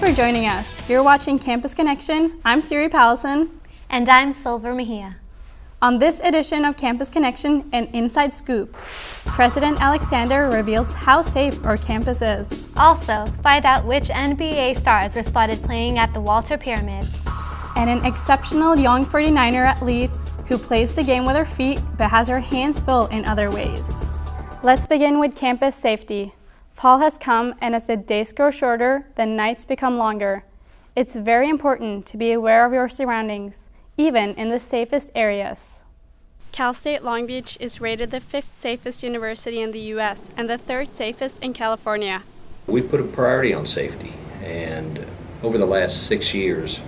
for joining us. You're watching Campus Connection. I'm Siri Pallison. And I'm Silver Mejia. On this edition of Campus Connection, an inside scoop. President Alexander reveals how safe our campus is. Also, find out which NBA stars were spotted playing at the Walter Pyramid. And an exceptional young 49er athlete who plays the game with her feet but has her hands full in other ways. Let's begin with campus safety. Fall has come, and as the days grow shorter, the nights become longer. It's very important to be aware of your surroundings, even in the safest areas. Cal State Long Beach is rated the 5th safest university in the U.S. and the 3rd safest in California. We put a priority on safety, and over the last 6 years,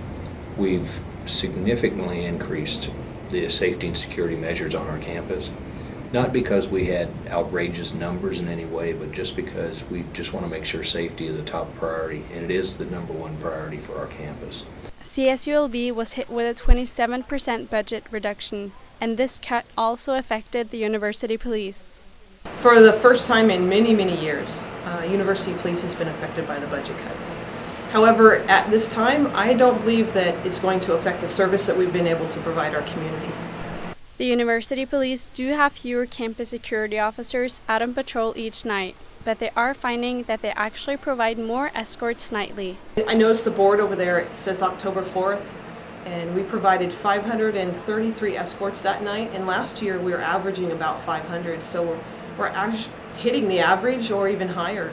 we've significantly increased the safety and security measures on our campus. Not because we had outrageous numbers in any way, but just because we just want to make sure safety is a top priority, and it is the #1 priority for our campus. CSULB was hit with a 27% budget reduction, and this cut also affected the university police. For the first time in many, many years, university police has been affected by the budget cuts. However, at this time, I don't believe that it's going to affect the service that we've been able to provide our community. The university police do have fewer campus security officers out on patrol each night, but they are finding that they actually provide more escorts nightly. I noticed the board over there, it says October 4th, and we provided 533 escorts that night, and last year we were averaging about 500, so we're actually hitting the average or even higher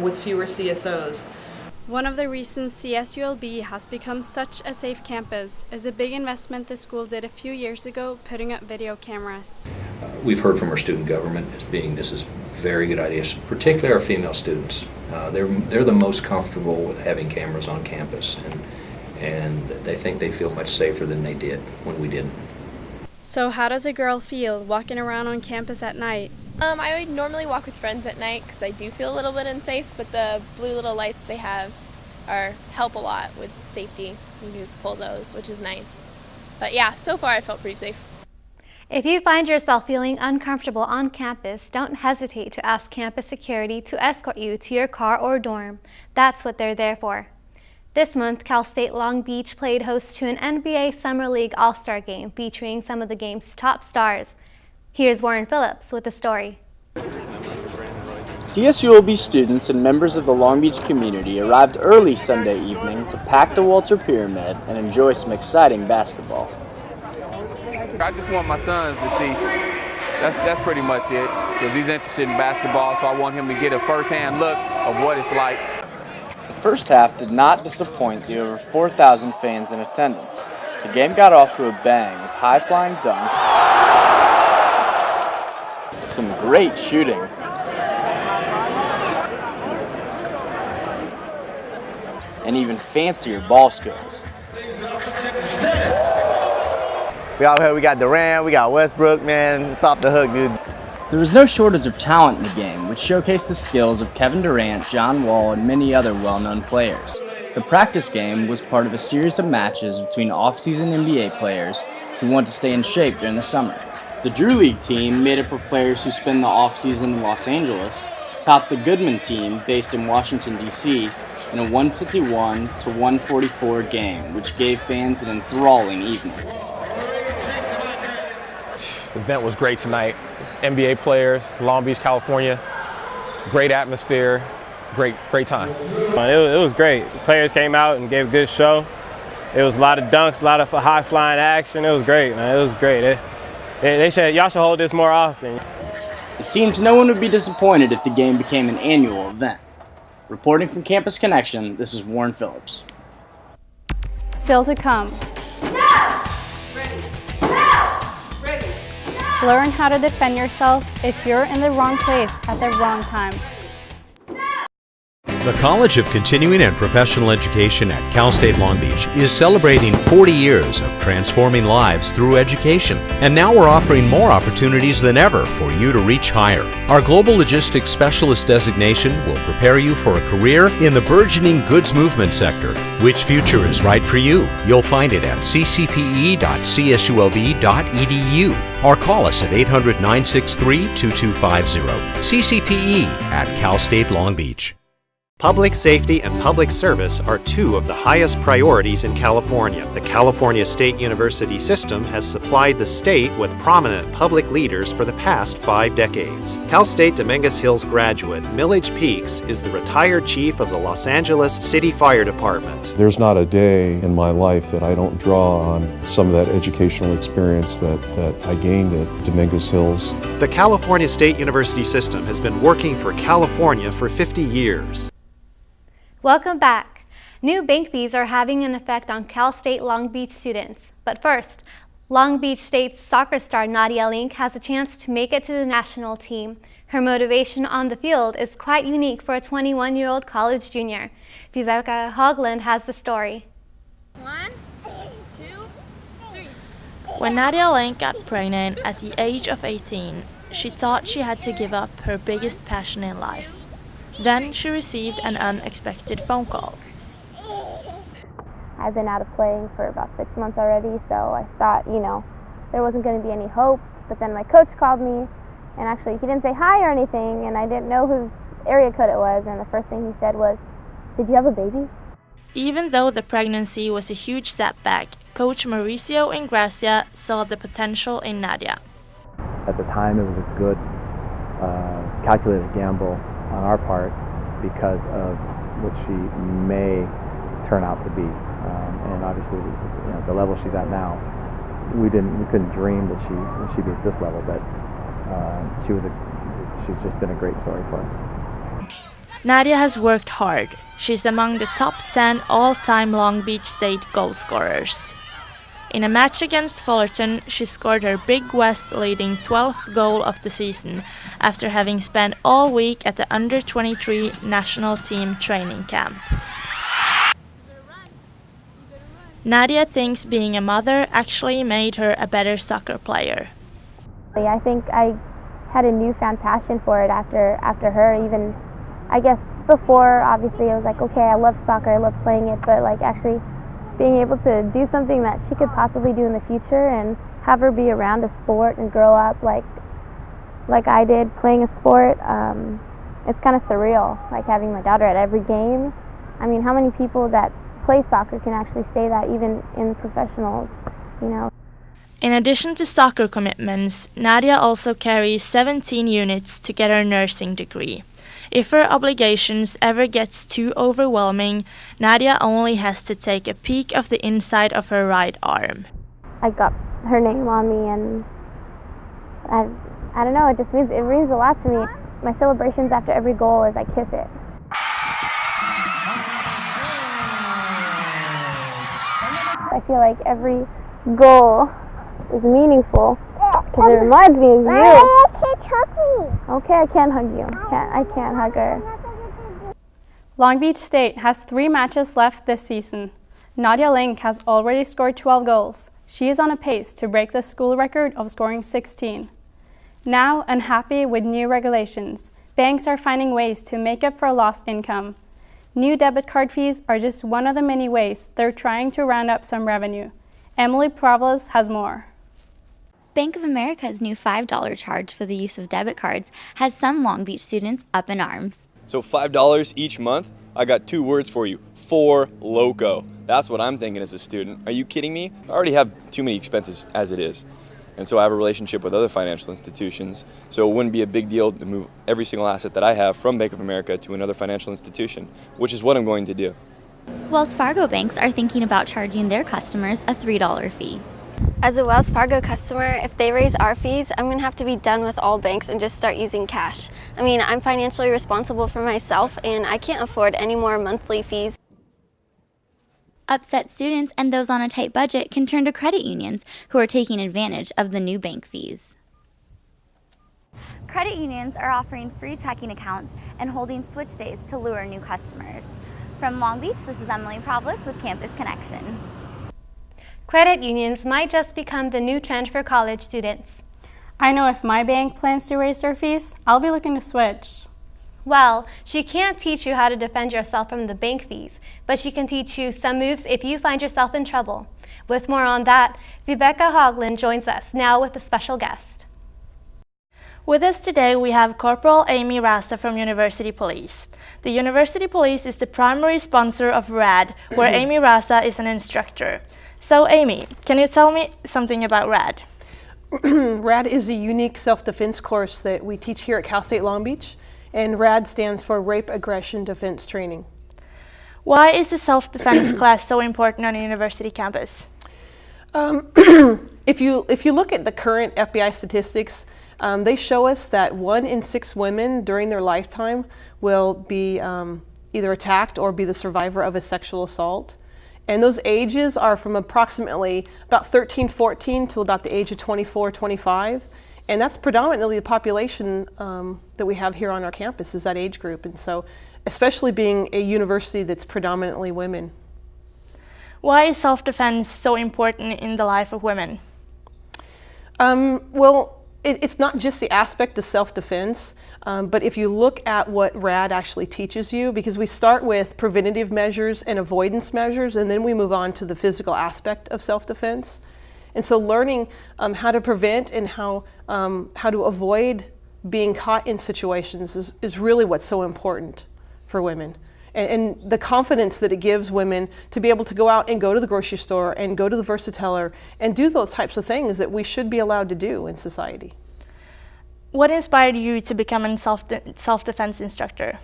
with fewer CSOs. One of the reasons CSULB has become such a safe campus is a big investment the school did a few years ago putting up video cameras. We've heard from our student government as being this is a very good idea, particularly our female students. They're the most comfortable with having cameras on campus, and they think they feel much safer than they did when we didn't. So how does a girl feel walking around on campus at night? I would normally walk with friends at night because I do feel a little bit unsafe, but the blue little lights they have help a lot with safety. You can just pull those, which is nice. But yeah, so far I felt pretty safe. If you find yourself feeling uncomfortable on campus, don't hesitate to ask campus security to escort you to your car or dorm. That's what they're there for. This month, Cal State Long Beach played host to an NBA Summer League All-Star game featuring some of the game's top stars. Here's Warren Phillips with the story. CSULB students and members of the Long Beach community arrived early Sunday evening to pack the Walter Pyramid and enjoy some exciting basketball. I just want my sons to see, that's pretty much it, because he's interested in basketball, so I want him to get a first-hand look of what it's like. The first half did not disappoint the over 4,000 fans in attendance. The game got off to a bang with high-flying dunks, some great shooting, and even fancier ball skills. We got Durant, we got Westbrook, man. It's off the hook, dude. There was no shortage of talent in the game, which showcased the skills of Kevin Durant, John Wall, and many other well-known players. The practice game was part of a series of matches between off-season NBA players who want to stay in shape during the summer. The Drew League team, made up of players who spend the off-season in Los Angeles, topped the Goodman team, based in Washington, D.C., in a 151-144 game, which gave fans an enthralling evening. The event was great tonight. NBA players, Long Beach, California, great atmosphere, great time. It was great. The players came out and gave a good show. It was a lot of dunks, a lot of high-flying action. It was great, man. It was great. Y'all should hold this more often. It seems no one would be disappointed if the game became an annual event. Reporting from Campus Connection, this is Warren Phillips. Still to come. Learn how to defend yourself if you're in the wrong place at the wrong time. The College of Continuing and Professional Education at Cal State Long Beach is celebrating 40 years of transforming lives through education. And now we're offering more opportunities than ever for you to reach higher. Our Global Logistics Specialist designation will prepare you for a career in the burgeoning goods movement sector. Which future is right for you? You'll find it at ccpe.csulb.edu or call us at 800-963-2250. CCPE at Cal State Long Beach. Public safety and public service are two of the highest priorities in California. The California State University system has supplied the state with prominent public leaders for the past 5 decades. Cal State Dominguez Hills graduate Millage Peaks is the retired chief of the Los Angeles City Fire Department. There's not a day in my life that I don't draw on some of that educational experience that I gained at Dominguez Hills. The California State University system has been working for California for 50 years. Welcome back. New bank fees are having an effect on Cal State Long Beach students. But first, Long Beach State's soccer star Nadia Link has a chance to make it to the national team. Her motivation on the field is quite unique for a 21-year-old college junior. Viveka Hogland has the story. 1, 2, 3. When Nadia Link got pregnant at the age of 18, she thought she had to give up her biggest passion in life. Then she received an unexpected phone call. I've been out of playing for about 6 months already, so I thought, there wasn't going to be any hope. But then my coach called me, and actually he didn't say hi or anything, and I didn't know whose area code it was, and the first thing he said was, "Did you have a baby?" Even though the pregnancy was a huge setback, Coach Mauricio Ingracia saw the potential in Nadia. At the time, it was a good, calculated gamble on our part because of what she may turn out to be, and obviously, the level she's at now, we couldn't dream that she'd be at this level. But she's just been a great story for us. Nadia has worked hard. She's among the top 10 all-time Long Beach State goal scorers. In a match against Fullerton, she scored her Big West leading 12th goal of the season after having spent all week at the under-23 national team training camp. Nadia thinks being a mother actually made her a better soccer player. I think I had a newfound passion for it after her. Even, I guess, before, obviously, I was like, okay, I love soccer, I love playing it, but actually being able to do something that she could possibly do in the future and have her be around a sport and grow up like I did playing a sport, it's kind of surreal, having my daughter at every game. I mean, how many people that play soccer can actually say that even in professionals, In addition to soccer commitments, Nadia also carries 17 units to get her nursing degree. If her obligations ever gets too overwhelming, Nadia only has to take a peek of the inside of her right arm. I got her name on me, and I don't know, it means a lot to me. My celebrations after every goal is I kiss it. I feel like every goal is meaningful because it reminds me of you. Okay, I can't hug you. I can't hug her. Long Beach State has 3 matches left this season. Nadia Link has already scored 12 goals. She is on a pace to break the school record of scoring 16. Now, unhappy with new regulations, banks are finding ways to make up for lost income. New debit card fees are just one of the many ways they're trying to round up some revenue. Emily Pravlas has more. Bank of America's new $5 charge for the use of debit cards has some Long Beach students up in arms. So $5 each month? I got 2 words for you. For loco. That's what I'm thinking as a student. Are you kidding me? I already have too many expenses as it is. And so I have a relationship with other financial institutions. So it wouldn't be a big deal to move every single asset that I have from Bank of America to another financial institution, which is what I'm going to do. Wells Fargo banks are thinking about charging their customers a $3 fee. As a Wells Fargo customer, if they raise our fees, I'm going to have to be done with all banks and just start using cash. I mean, I'm financially responsible for myself, and I can't afford any more monthly fees. Upset students and those on a tight budget can turn to credit unions who are taking advantage of the new bank fees. Credit unions are offering free checking accounts and holding switch days to lure new customers. From Long Beach, this is Emily Pravlas with Campus Connection. Credit unions might just become the new trend for college students. I know if my bank plans to raise their fees, I'll be looking to switch. Well, she can't teach you how to defend yourself from the bank fees, but she can teach you some moves if you find yourself in trouble. With more on that, Viveka Hogland joins us now with a special guest. With us today, we have Corporal Amy Rasta from University Police. The University Police is the primary sponsor of RAD, where Amy Rasta is an instructor. So, Amy, can you tell me something about RAD? RAD is a unique self-defense course that we teach here at Cal State Long Beach, and RAD stands for Rape Aggression Defense Training. Why is the self-defense class so important on a university campus? If you look at the current FBI statistics, they show us that 1 in 6 women during their lifetime will be either attacked or be the survivor of a sexual assault. And those ages are from approximately about 13, 14 till about the age of 24, 25. And that's predominantly the population that we have here on our campus is that age group. And so, especially being a university that's predominantly women. Why is self-defense so important in the life of women? Well, it's not just the aspect of self-defense, but if you look at what RAD actually teaches you, because we start with preventative measures and avoidance measures, and then we move on to the physical aspect of self-defense. And so learning how to prevent and how to avoid being caught in situations is really what's so important for women. And the confidence that it gives women to be able to go out and go to the grocery store and go to the Versateller and do those types of things that we should be allowed to do in society. What inspired you to become a self-defense instructor?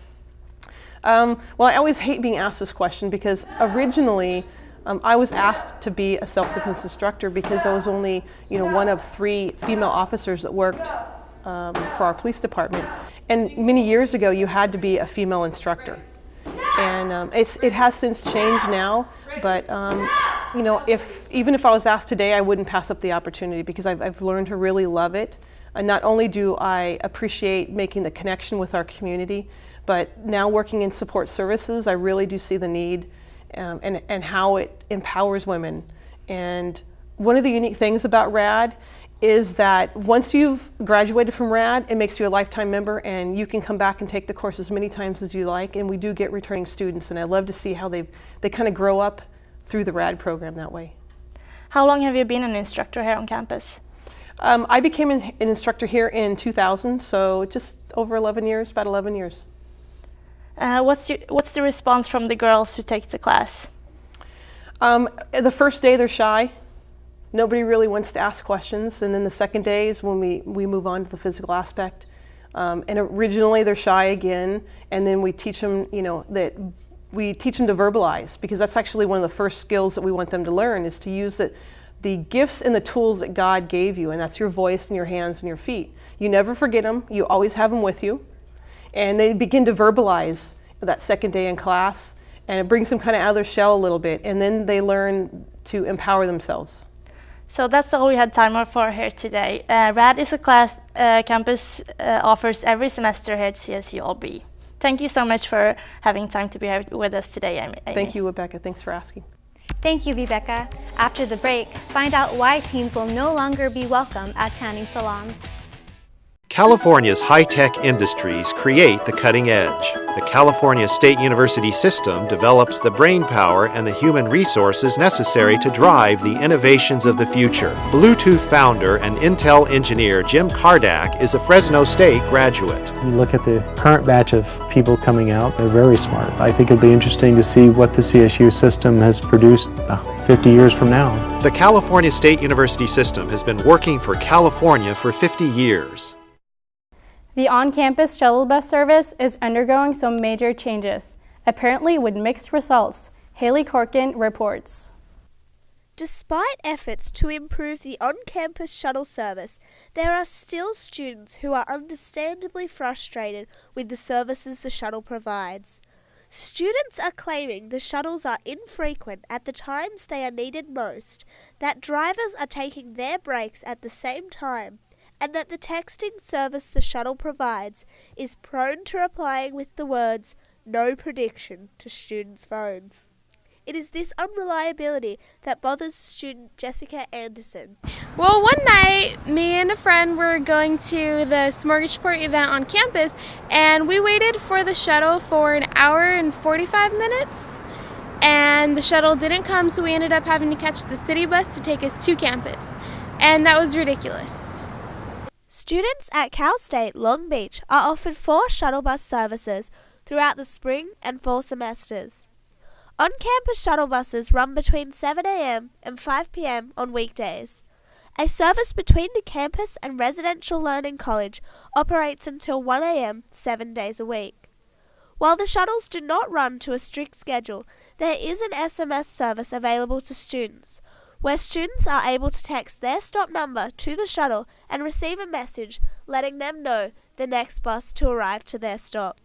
Well, I always hate being asked this question because originally I was asked to be a self-defense instructor because I was only one of 3 female officers that worked for our police department. And many years ago you had to be a female instructor. And it has since changed now, but even if I was asked today, I wouldn't pass up the opportunity because I've learned to really love it. And not only do I appreciate making the connection with our community, but now working in support services, I really do see the need and how it empowers women. And one of the unique things about RAD is that once you've graduated from RAD, it makes you a lifetime member and you can come back and take the course as many times as you like, and we do get returning students, and I love to see how they kind of grow up through the RAD program that way. How long have you been an instructor here on campus? I became an instructor here in 2000, so just over 11 years, about 11 years. What's the response from the girls who take the class? The first day they're shy. Nobody really wants to ask questions, and then the second day is when we move on to the physical aspect. And originally they're shy again, and then we teach them, we teach them to verbalize, because that's actually one of the first skills that we want them to learn, is to use the gifts and the tools that God gave you, and that's your voice and your hands and your feet. You never forget them, you always have them with you, and they begin to verbalize that second day in class, and it brings them kind of out of their shell a little bit, and then they learn to empower themselves. So that's all we had time for here today. RAD is a class campus offers every semester here at CSULB. Thank you so much for having time to be here with us today, Amy. Thank you, Rebecca. Thanks for asking. Thank you, Viveka. After the break, find out why teens will no longer be welcome at tanning salons. California's high-tech industries create the cutting edge. The California State University system develops the brain power and the human resources necessary to drive the innovations of the future. Bluetooth founder and Intel engineer Jim Kardak is a Fresno State graduate. You look at the current batch of people coming out, they're very smart. I think it'll be interesting to see what the CSU system has produced 50 years from now. The California State University system has been working for California for 50 years. The on-campus shuttle bus service is undergoing some major changes, apparently with mixed results. Haley Corkin reports. Despite efforts to improve the on-campus shuttle service, there are still students who are understandably frustrated with the services the shuttle provides. Students are claiming the shuttles are infrequent at the times they are needed most, that drivers are taking their breaks at the same time, and that the texting service the shuttle provides is prone to replying with the words, "no prediction," to students' phones. It is this unreliability that bothers student Jessica Anderson. Well, one night, me and a friend were going to the Smorgasbord event on campus, and we waited for the shuttle for an hour and 45 minutes, and the shuttle didn't come, so we ended up having to catch the city bus to take us to campus, and that was ridiculous. Students at Cal State Long Beach are offered 4 shuttle bus services throughout the spring and fall semesters. On-campus shuttle buses run between 7 a.m. and 5 p.m. on weekdays. A service between the campus and Residential Learning College operates until 1 a.m. 7 days a week. While the shuttles do not run to a strict schedule, there is an SMS service available to students, where students are able to text their stop number to the shuttle and receive a message letting them know the next bus to arrive to their stop.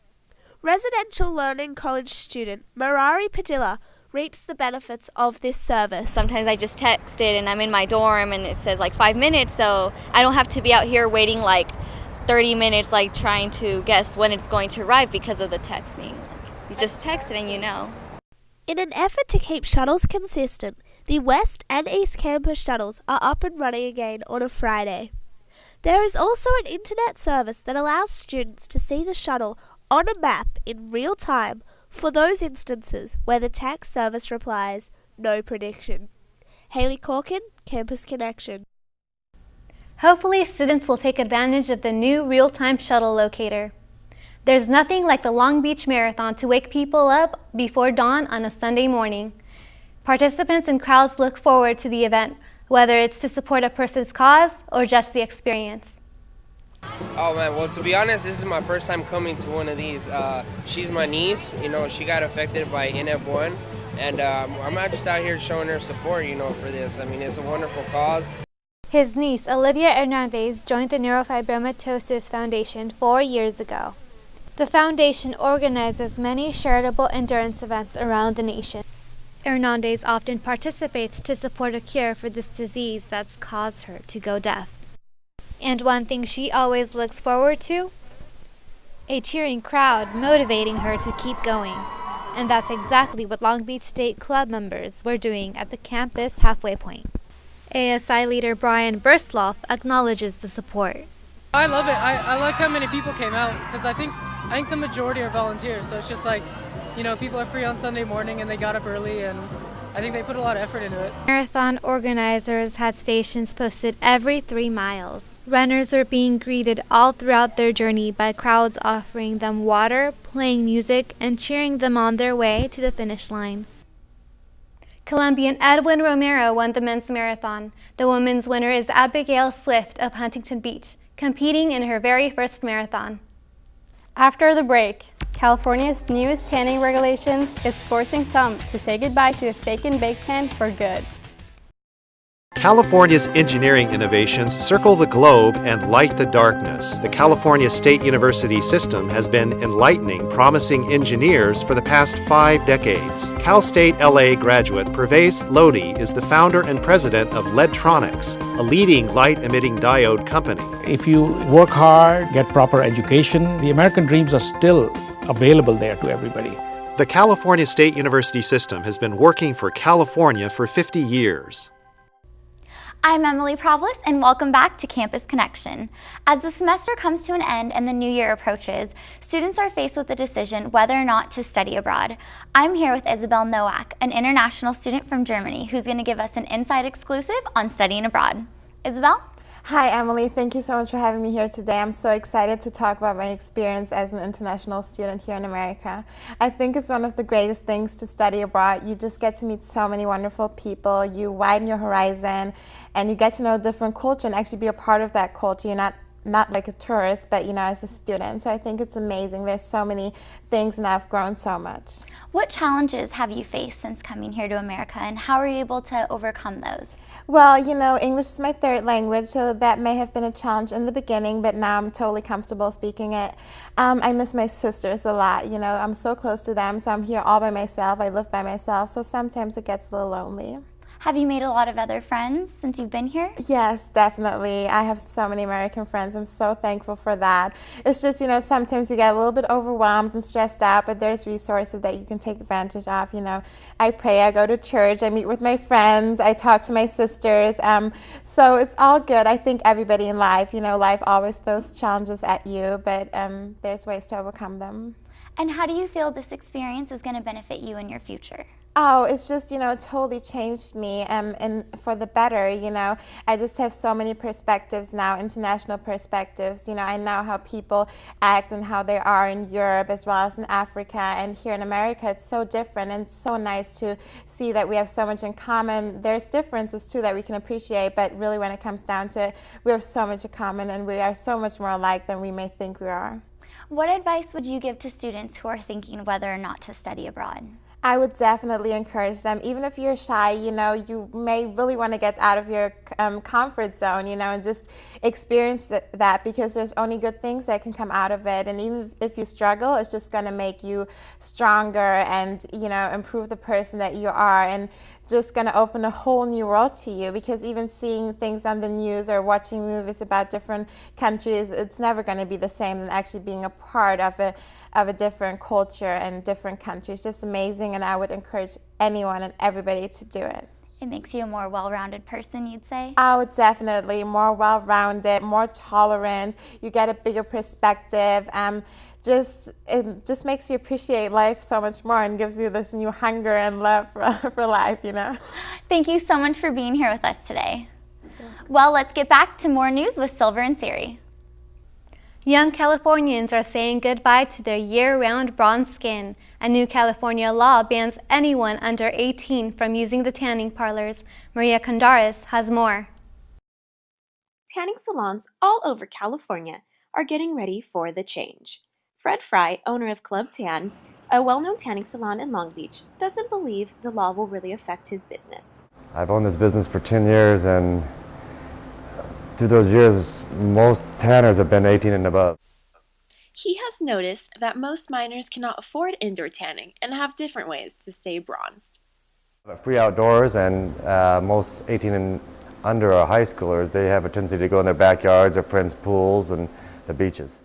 Residential Learning College student Marari Padilla reaps the benefits of this service. Sometimes I just text it and I'm in my dorm and it says like 5 minutes, so I don't have to be out here waiting like 30 minutes like trying to guess when it's going to arrive because of the texting. You just text it and you know. In an effort to keep shuttles consistent, the West and East Campus shuttles are up and running again on a Friday. There is also an internet service that allows students to see the shuttle on a map in real time for those instances where the text service replies, "No prediction." Haley Corkin, Campus Connection. Hopefully, students will take advantage of the new real-time shuttle locator. There's nothing like the Long Beach Marathon to wake people up before dawn on a Sunday morning. Participants and crowds look forward to the event, whether it's to support a person's cause or just the experience. Oh man, well to be honest, this is my first time coming to one of these. She's my niece, she got affected by NF1, and I'm not just out here showing her support, for this. I mean, it's a wonderful cause. His niece, Olivia Hernandez, joined the Neurofibromatosis Foundation 4 years ago. The foundation organizes many charitable endurance events around the nation. Hernandez often participates to support a cure for this disease that's caused her to go deaf. And one thing she always looks forward to? A cheering crowd motivating her to keep going. And that's exactly what Long Beach State Club members were doing at the campus halfway point. ASI leader Brian Burstloff acknowledges the support. I love it. I like how many people came out because I think the majority are volunteers. So it's just like, people are free on Sunday morning and they got up early, and I think they put a lot of effort into it. Marathon organizers had stations posted every 3 miles. Runners were being greeted all throughout their journey by crowds offering them water, playing music, and cheering them on their way to the finish line. Colombian Edwin Romero won the men's marathon. The women's winner is Abigail Swift of Huntington Beach, competing in her very first marathon. After the break, California's newest tanning regulations is forcing some to say goodbye to a fake and bake tan for good. California's engineering innovations circle the globe and light the darkness. The California State University system has been enlightening promising engineers for the past 5 decades. Cal State LA graduate Pervez Lodi is the founder and president of Ledtronics, a leading light-emitting diode company. If you work hard, get proper education, the American dreams are still available there to everybody. The California State University system has been working for California for 50 years. I'm Emily Provlis, and welcome back to Campus Connection. As the semester comes to an end and the new year approaches, students are faced with the decision whether or not to study abroad. I'm here with Isabel Nowak, an international student from Germany, who's going to give us an inside exclusive on studying abroad. Isabel? Hi Emily, thank you so much for having me here today. I'm so excited to talk about my experience as an international student here in America. I think it's one of the greatest things to study abroad. You just get to meet so many wonderful people, you widen your horizon, and you get to know a different culture and actually be a part of that culture. You're not like a tourist, but as a student. So I think it's amazing. There's so many things and I've grown so much. What challenges have you faced since coming here to America, and how are you able to overcome those? Well, English is my third language, so that may have been a challenge in the beginning, but now I'm totally comfortable speaking it. I miss my sisters a lot. I'm so close to them, so I'm here all by myself. I live by myself, so sometimes it gets a little lonely. Have you made a lot of other friends since you've been here? Yes, definitely. I have so many American friends. I'm so thankful for that. It's just, sometimes you get a little bit overwhelmed and stressed out, but there's resources that you can take advantage of. I pray, I go to church, I meet with my friends, I talk to my sisters. So it's all good. I think everybody in life, life always throws challenges at you, but there's ways to overcome them. And how do you feel this experience is going to benefit you in your future? Oh, it's just, totally changed me and for the better, I just have so many perspectives now, international perspectives. I know how people act and how they are in Europe as well as in Africa, and here in America it's so different, and it's so nice to see that we have so much in common. There's differences too that we can appreciate, but really when it comes down to it, we have so much in common and we are so much more alike than we may think we are. What advice would you give to students who are thinking whether or not to study abroad? I would definitely encourage them, even if you're shy, you may really want to get out of your comfort zone, and just experience that, because there's only good things that can come out of it. And even if you struggle, it's just going to make you stronger and, improve the person that you are, and just going to open a whole new world to you, because even seeing things on the news or watching movies about different countries, it's never going to be the same than actually being a part of a different culture and different countries. Just amazing, and I would encourage anyone and everybody to do it. It makes you a more well-rounded person, you'd say? Oh, definitely. More well-rounded, more tolerant. You get a bigger perspective. It just makes you appreciate life so much more and gives you this new hunger and love for life, Thank you so much for being here with us today. Well, let's get back to more news with Silver and Siri. Young Californians are saying goodbye to their year-round bronze skin. A new California law bans anyone under 18 from using the tanning parlors. Maria Condaris has more. Tanning salons all over California are getting ready for the change. Fred Fry, owner of Club Tan, a well-known tanning salon in Long Beach, doesn't believe the law will really affect his business. I've owned this business for 10 years, and through those years, most tanners have been 18 and above. He has noticed that most minors cannot afford indoor tanning and have different ways to stay bronzed. Free outdoors, and most 18 and under are high schoolers. They have a tendency to go in their backyards or friends' pools and the beaches.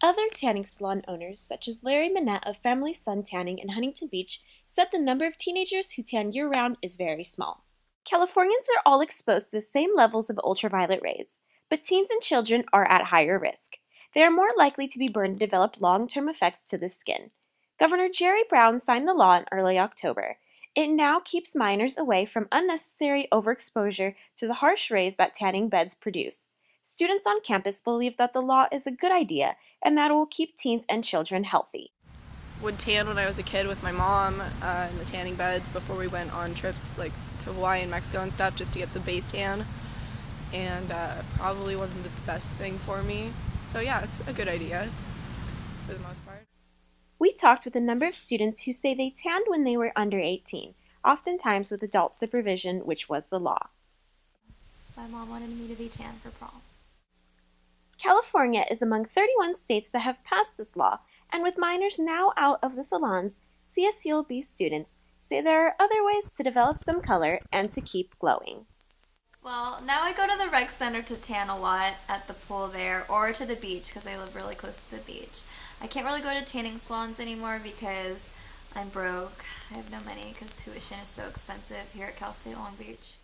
Other tanning salon owners, such as Larry Manette of Family Sun Tanning in Huntington Beach, said the number of teenagers who tan year-round is very small. Californians are all exposed to the same levels of ultraviolet rays, but teens and children are at higher risk. They are more likely to be burned and develop long-term effects to the skin. Governor Jerry Brown signed the law in early October. It now keeps minors away from unnecessary overexposure to the harsh rays that tanning beds produce. Students on campus believe that the law is a good idea and that it will keep teens and children healthy. Would tan when I was a kid with my mom in the tanning beds before we went on trips like to Hawaii and Mexico and stuff, just to get the base tan, and probably wasn't the best thing for me. So yeah, it's a good idea for the most part. We talked with a number of students who say they tanned when they were under 18, oftentimes with adult supervision, which was the law. My mom wanted me to be tan for prom. California is among 31 states that have passed this law, and with minors now out of the salons, CSULB students say there are other ways to develop some color and to keep glowing. Well, now I go to the rec center to tan a lot at the pool there, or to the beach because I live really close to the beach. I can't really go to tanning salons anymore because I'm broke. I have no money because tuition is so expensive here at Cal State Long Beach.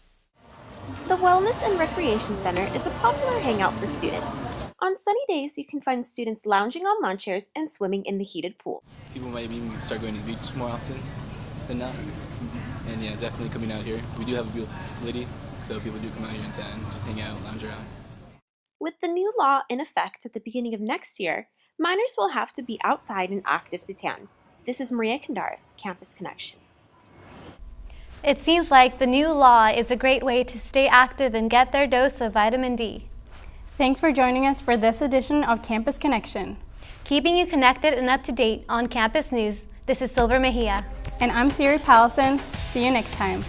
The Wellness and Recreation Center is a popular hangout for students. On sunny days, you can find students lounging on lawn chairs and swimming in the heated pool. People might even start going to the beach more often than not. And yeah, definitely coming out here. We do have a beautiful facility, so people do come out here and tan, just hang out, lounge around. With the new law in effect at the beginning of next year, minors will have to be outside and active to tan. This is Maria Condaris, Campus Connection. It seems like the new law is a great way to stay active and get their dose of vitamin D. Thanks for joining us for this edition of Campus Connection. Keeping you connected and up to date on campus news, this is Silver Mejia. And I'm Siri Pallison. See you next time.